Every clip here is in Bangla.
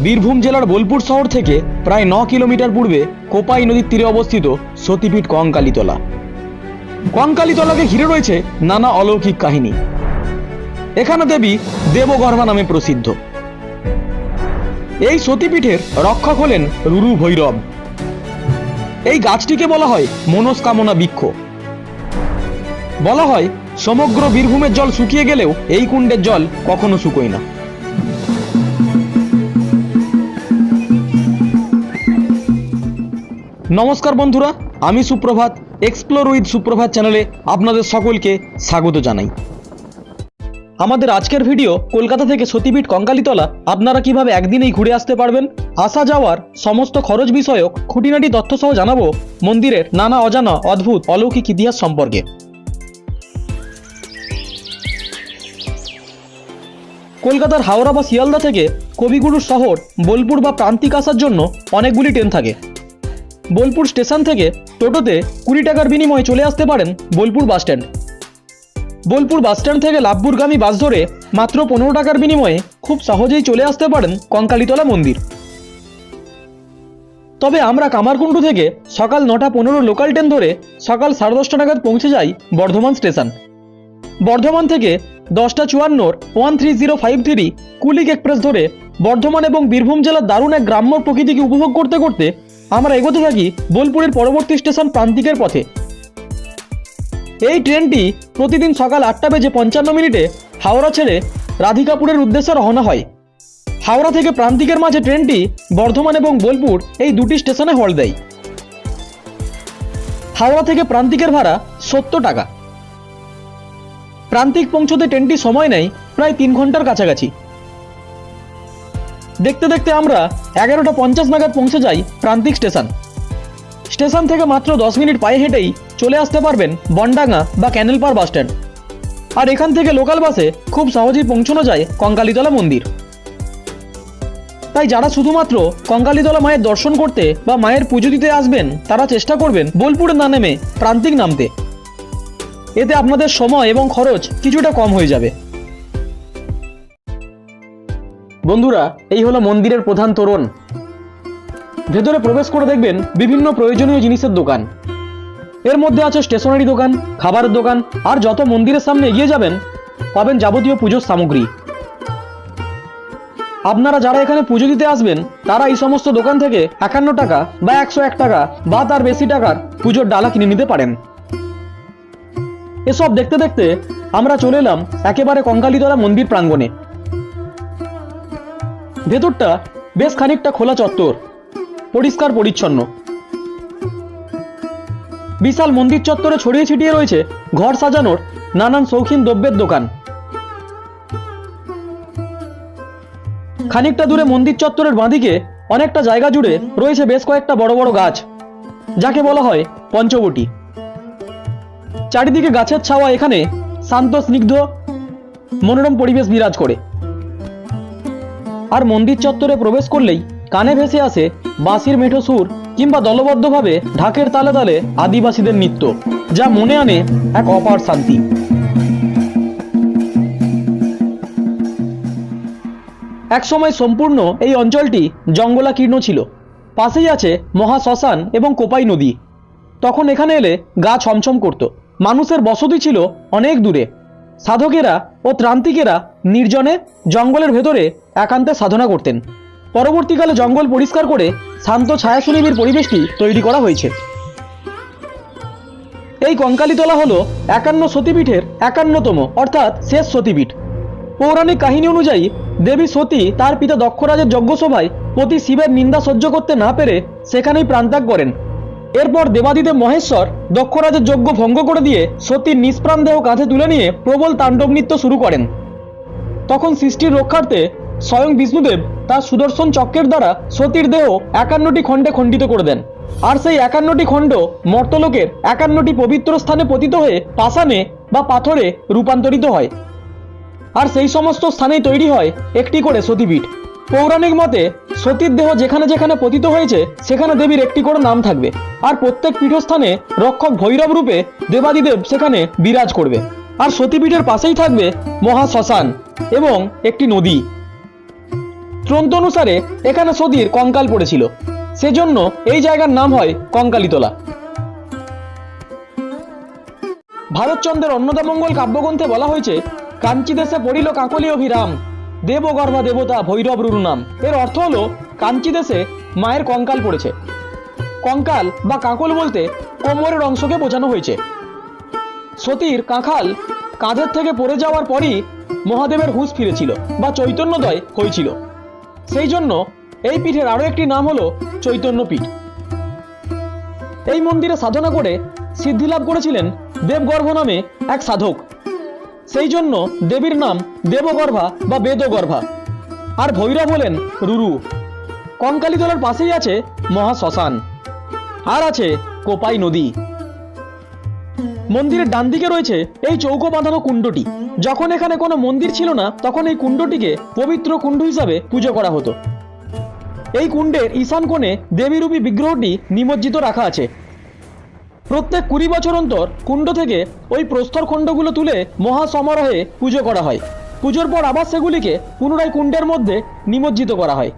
বীরভূম জেলার বোলপুর শহর থেকে প্রায় 9 কিলোমিটার পূর্বে কোপাই নদীর তীরে অবস্থিত সতীপীঠ কঙ্কালীতলা। কঙ্কালীতলাকে ঘিরে রয়েছে নানা অলৌকিক কাহিনী। এখানে দেবী দেবগর্ভা নামে প্রসিদ্ধ। এই সতীপীঠের রক্ষক হলেন রুরু ভৈরব। এই গাছটিকে বলা হয় মনস্কামনা বৃক্ষ। বলা হয় সমগ্র বীরভূমের জল শুকিয়ে গেলেও এই কুণ্ডের জল কখনো শুকোয় না। নমস্কার বন্ধুরা, আমি সুপ্রভাত। এক্সপ্লোর উইথ সুপ্রভাত চ্যানেলে আপনাদের সকলকে স্বাগত জানাই। আমাদের আজকের ভিডিও কলকাতা থেকে সতীপীঠ কঙ্কালীতলা আপনারা কিভাবে একদিনেই ঘুরে আসতে পারবেন, আসা যাওয়ার সমস্ত খরচ বিষয়ক খুঁটিনাটি তথ্য সহ জানাবো মন্দিরের নানা অজানা অদ্ভুত অলৌকিক ইতিহাস সম্পর্কে। কলকাতার হাওড়া বা শিয়ালদা থেকে কবিগুরুর শহর বোলপুর বা প্রান্তিক আসার জন্য অনেকগুলি ট্রেন থাকে। বোলপুর স্টেশন থেকে টোটোতে 20 টাকার বিনিময়ে চলে আসতে পারেন বোলপুর বাসস্ট্যান্ড। বোলপুর বাসস্ট্যান্ড থেকে লাভপুরগামী বাস ধরে মাত্র 15 টাকার বিনিময়ে খুব সহজেই চলে আসতে পারেন কঙ্কালীতলা মন্দির। তবে আমরা কামারকুণ্ডু থেকে সকাল 9:15 লোকাল ট্রেন ধরে সকাল 10:30 নাগাদ পৌঁছে যাই বর্ধমান স্টেশন। বর্ধমান থেকে 10:54 13053 কুলিক এক্সপ্রেস ধরে বর্ধমান এবং বীরভূম জেলার দারুণ এক গ্রাম্য প্রকৃতিকে উপভোগ করতে করতে আমরা এগোতে থাকি বোলপুরের পরবর্তী স্টেশন প্রান্তিকের পথে। এই ট্রেনটি প্রতিদিন সকাল 8:55 হাওড়া ছেড়ে রাধিকাপুরের উদ্দেশ্যে রওনা হয়। হাওড়া থেকে প্রান্তিকের মাঝে ট্রেনটি বর্ধমান এবং বোলপুর এই দুটি স্টেশনে হল্ট দেয়। হাওড়া থেকে প্রান্তিকের ভাড়া 70 টাকা। প্রান্তিক পৌঁছতে ট্রেনটি সময় নেয় প্রায় 3 ঘন্টার কাছাকাছি। দেখতে দেখতে আমরা 11:50 নাগাদ পৌঁছে যাই প্রান্তিক স্টেশন। স্টেশন থেকে মাত্র 10 মিনিট পায়ে হেঁটেই চলে আসতে পারবেন বনডাঙ্গা বা ক্যানেলপার বাসস্ট্যান্ড। আর এখান থেকে লোকাল বাসে খুব সহজেই পৌঁছানো যায় কঙ্কালীতলা মন্দির। তাই যারা শুধুমাত্র কঙ্কালীতলা মায়ের দর্শন করতে বা মায়ের পুজো দিতে আসবেন তারা চেষ্টা করবেন বোলপুরে না নেমে প্রান্তিক নামতে। এতে আপনাদের সময় এবং খরচ কিছুটা কম হয়ে যাবে। বন্ধুরা, এই হলো মন্দিরের প্রধান তোরণ। ভেতরে প্রবেশ করে দেখবেন বিভিন্ন প্রয়োজনীয় জিনিসের দোকান। এর মধ্যে আছে স্টেশনারি দোকান, খাবারের দোকান, আর যত মন্দিরের সামনে এগিয়ে যাবেন পাবেন যাবতীয় পুজোর সামগ্রী। আপনারা যারা এখানে পুজো দিতে আসবেন তারা এই সমস্ত দোকান থেকে 51 টাকা বা 101 টাকা বা তার বেশি টাকার পুজোর ডালা কিনে নিতে পারেন। এসব দেখতে দেখতে আমরা চলে এলাম একেবারে কঙ্কালীতলা মন্দির প্রাঙ্গণে। ভেতরটা বেশ খানিকটা খোলা চত্বর, পরিষ্কার পরিচ্ছন্ন। বিশাল মন্দির চত্বরে ছড়িয়ে ছিটিয়ে রয়েছে ঘর সাজানোর নানান শৌখিন দ্রব্যের দোকান। খানিকটা দূরে মন্দির চত্বরের বাঁদিকে অনেকটা জায়গা জুড়ে রয়েছে বেশ কয়েকটা বড় বড় গাছ, যাকে বলা হয় পঞ্চবটি। চারিদিকে গাছের ছাওয়া এখানে শান্ত স্নিগ্ধ মনোরম পরিবেশ বিরাজ করে। আর মন্দির চত্বরে প্রবেশ করলেই কানে ভেসে আসে বাঁশির মেঠো সুর কিংবা দলবদ্ধভাবে ঢাকের তালে তালে আদিবাসীদের নৃত্য, যা মনে আনে এক অপার শান্তি। একসময় সম্পূর্ণ এই অঞ্চলটি জঙ্গলাকীর্ণ ছিল। পাশেই আছে মহা শ্মশান এবং কোপাই নদী। তখন এখানে এলে গা ছমছম করত। মানুষের বসতি ছিল অনেক দূরে। সাধকেরা ও ত্রান্তিকেরা নির্জনে জঙ্গলের ভেতরে একান্তে সাধনা করতেন। পরবর্তীকালে জঙ্গল পরিষ্কার করে শান্ত ছায়াসুনিবিড় পরিবেশটি তৈরি করা হয়েছে। এই কঙ্কালীতলা হলো 51 সতীপীঠের 51তম অর্থাৎ শেষ সতীপীঠ। পৌরাণিক কাহিনী অনুযায়ী দেবী সতী তার পিতা দক্ষরাজের যজ্ঞসভায় পতি শিবের নিন্দা সহ্য করতে না পেরে সেখানেই প্রাণত্যাগ করেন। এরপর দেবাদিদেব মহেশ্বর দক্ষরাজের যজ্ঞ ভঙ্গ করে দিয়ে সতীর নিষ্প্রাণ দেহ কাঁধে তুলে নিয়ে প্রবল তাণ্ডব নৃত্য শুরু করেন। তখন সৃষ্টির রক্ষার্থে স্বয়ং বিষ্ণুদেব তার সুদর্শন চক্রের দ্বারা সতীর দেহ 51টি খণ্ডে খণ্ডিত করে দেন। আর সেই 51টি খণ্ড মর্তলোকের 51টি পবিত্র স্থানে পতিত হয়ে পাষাণে বা পাথরে রূপান্তরিত হয়। আর সেই সমস্ত স্থানেই তৈরি হয় একটি করে সতীপীঠ। পৌরাণিক মতে সতীর দেহ যেখানে যেখানে পতিত হয়েছে সেখানে দেবীর একটি করে নাম থাকবে। আর প্রত্যেক পীঠস্থানে রক্ষক ভৈরব রূপে দেবাদিদেব সেখানে বিরাজ করবে। আর সতীপীঠের পাশেই থাকবে মহা শ্মশান এবং একটি নদী। তন্ত্র অনুসারে এখানে সতীর কঙ্কাল পড়েছিল, সেজন্য এই জায়গার নাম হয় কঙ্কালীতলা। ভারতচন্দ্রের অন্নদামঙ্গল কাব্যগ্রন্থে বলা হয়েছে, কাঞ্চি দেশে পড়িল কাকলি অভিরাম, দেবগর্ভা দেবতা ভৈরব রুরু নাম। এর অর্থ হলো কাঞ্চি দেশে মায়ের কঙ্কাল পড়েছে। কঙ্কাল বা কাকল বলতে কোমরের অংশকে বোঝানো হয়েছে। সতীর কাঁখাল কাঁধের থেকে পড়ে যাওয়ার পরই মহাদেবের হুঁশ ফিরেছিল বা চৈতন্যদয় হয়েছিল। সেই জন্য এই পীঠের আরো একটি নাম হলো চৈতন্যপীঠ। এই মন্দিরে সাধনা করে সিদ্ধি লাভ করেছিলেন দেবগর্ভ নামে এক সাধক। সেই জন্য দেবীর নাম দেবগর্ভা বা বেদগর্ভা, আর ভৈরব হলেন রুরু। কঙ্কালীতলার পাশেই আছে মহাশ্মশান, আর আছে কোপাই নদী। মন্দিরের ডান দিকে রয়েছে এই চৌকো বাঁধানো কুণ্ডটি। যখন এখানে কোনো মন্দির ছিল না, তখন এই কুণ্ডটিকে পবিত্র কুণ্ড হিসাবে পুজো করা হতো। এই কুণ্ডের ঈশান কোণে দেবীরূপী বিগ্রহটি নিমজ্জিত রাখা আছে। প্রত্যেক 20 বছর অন্তর কুণ্ড থেকে ওই প্রস্তর খণ্ডগুলো তুলে মহাসমারোহে পুজো করা হয়। পুজোর পর আবার সেগুলিকে পুনরায় কুণ্ডের মধ্যে নিমজ্জিত করা হয়।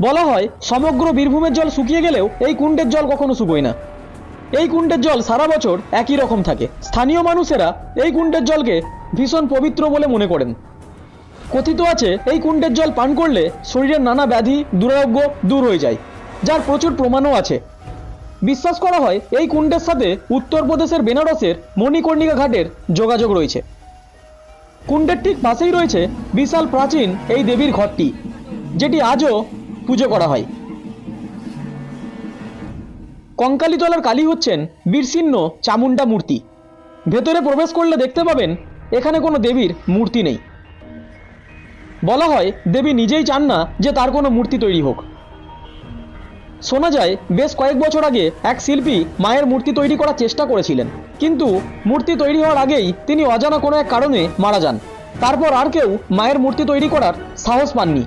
বলা হয়, সমগ্র বীরভূমের জল শুকিয়ে গেলেও এই কুণ্ডের জল কখনো শুকোয় না। এই কুণ্ডের জল সারা বছর একই রকম থাকে। স্থানীয় মানুষেরা এই কুণ্ডের জলকে ভীষণ পবিত্র বলে মনে করেন। কথিত আছে, এই কুণ্ডের জল পান করলে শরীরের নানা ব্যাধি দুরারোগ্য দূর হয়ে যায়, যার প্রচুর প্রমাণও আছে। বিশ্বাস করা হয় এই কুণ্ডের সাথে উত্তরপ্রদেশের বেনারসের মণিকর্ণিকা ঘাটের যোগাযোগ রয়েছে। কুণ্ডের ঠিক পাশেই রয়েছে বিশাল প্রাচীন এই দেবীর ঘরটি, যেটি আজও পুজো করা হয়। কঙ্কালীতলার কালী হচ্ছেন বীরসিন্ন চামুণ্ডা মূর্তি। ভেতরে প্রবেশ করলে দেখতে পাবেন এখানে কোনো দেবীর মূর্তি নেই। বলা হয়, দেবী নিজেই চান না যে তার কোনো মূর্তি তৈরি হোক। শোনা যায়, বেশ কয়েক বছর আগে এক শিল্পী মায়ের মূর্তি তৈরি করার চেষ্টা করেছিলেন, কিন্তু মূর্তি তৈরি হওয়ার আগেই তিনি অজানা কোনো এক কারণে মারা যান। তারপর আর কেউ মায়ের মূর্তি তৈরি করার সাহস পাননি।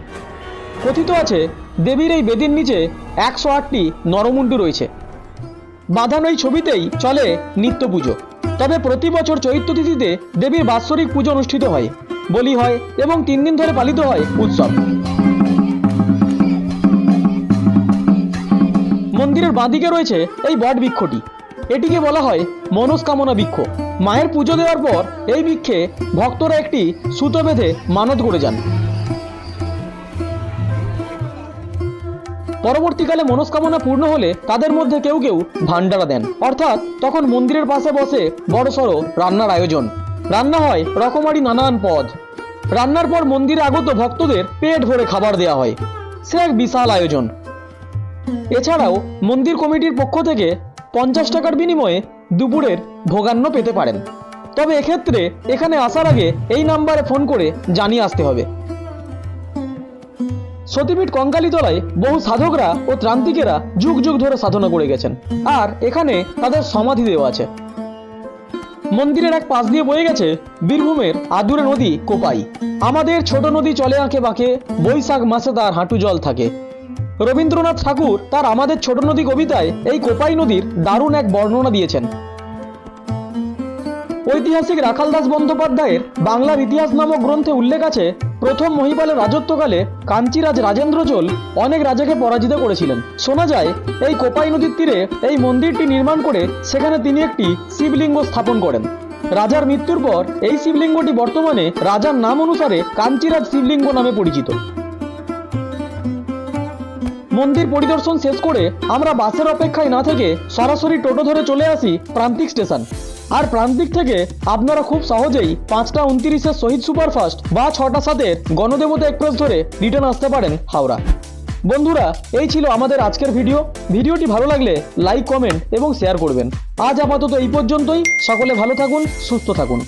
কথিত আছে, দেবীর এই বেদির নিচে 108টি নরমুণ্ডু রয়েছে। বাঁধানো এই ছবিতেই চলে নিত্য পুজো। তবে প্রতি বছর চৈত্র তিথিতে দেবীর বাৎসরিক পুজো অনুষ্ঠিত হয়, বলি হয় এবং 3 দিন ধরে পালিত হয় উৎসব। মন্দিরের বাঁদিকে রয়েছে এই বট বৃক্ষটি। এটিকে বলা হয় মনস্কামনা বৃক্ষ। মায়ের পুজো দেওয়ার পর এই বৃক্ষে ভক্তরা একটি সুতো বেঁধে মানত করে যান। পরবর্তীকালে মনস্কামনা পূর্ণ হলে তাদের মধ্যে কেউ কেউ ভান্ডারা দেন, অর্থাৎ তখন মন্দিরের পাশে বসে বড়সড় রান্নার আয়োজন। রান্না হয় রকমারি নানান পদ। রান্নার পর মন্দিরে আগত ভক্তদের পেট ভরে খাবার দেওয়া হয়। সে এক বিশাল আয়োজন। এছাড়াও মন্দির কমিটির পক্ষ থেকে 50 টাকার বিনিময়ে দুপুরের ভোগান্ন পেতে পারেন। তবে এক্ষেত্রে এখানে আসার আগে এই নাম্বারে ফোন করে জানিয়ে আসতে হবে। সতীপীঠ কঙ্কালীতলায় বহু সাধকরা ও ত্রান্তিকেরা যুগ যুগ ধরে সাধনা করে গেছেন, আর এখানে তাদের সমাধি দেওয়া আছে। মন্দিরের এক পাশ দিয়ে বয়ে গেছে বীরভূমের আদুরে নদী কোপাই। আমাদের ছোট নদী চলে আঁকে বাঁকে, বৈশাখ মাসে তার হাঁটু জল থাকে। রবীন্দ্রনাথ ঠাকুর তার আমাদের ছোট নদী কবিতায় এই কোপাই নদীর দারুণ এক বর্ণনা দিয়েছেন। ঐতিহাসিক রাখাল দাস বন্দ্যোপাধ্যায়ের বাংলার ইতিহাস নামক গ্রন্থে উল্লেখ আছে, প্রথম মহিপালের রাজত্বকালে কাঞ্চিরাজ রাজেন্দ্র চোল অনেক রাজাকে পরাজিত করেছিলেন। শোনা যায়, এই কোপাই নদীর তীরে এই মন্দিরটি নির্মাণ করে সেখানে তিনি একটি শিবলিঙ্গ স্থাপন করেন। রাজার মৃত্যুর পর এই শিবলিঙ্গটি বর্তমানে রাজার নাম অনুসারে কাঞ্চিরাজ শিবলিঙ্গ নামে পরিচিত। মন্দির পরিদর্শন শেষ করে আমরা বাসের অপেক্ষায় না থেকে সরাসরি টোটো ধরে চলে আসি প্রান্তিক স্টেশন। আর প্রান্তিক থেকে আপনারা খুব সহজেই 5টা 29-এর শহীদ সুপারফাস্ট বা 6টা 7-এর গণদেবতা এক্সপ্রেস ধরে রিটার্ন আসতে পারেন হাওড়া। বন্ধুরা, এই ছিল আমাদের আজকের ভিডিওটি ভালো লাগলে লাইক, কমেন্ট এবং শেয়ার করবেন। আজ আপাতত এই পর্যন্তই। সকলে ভালো থাকুন, সুস্থ থাকুন।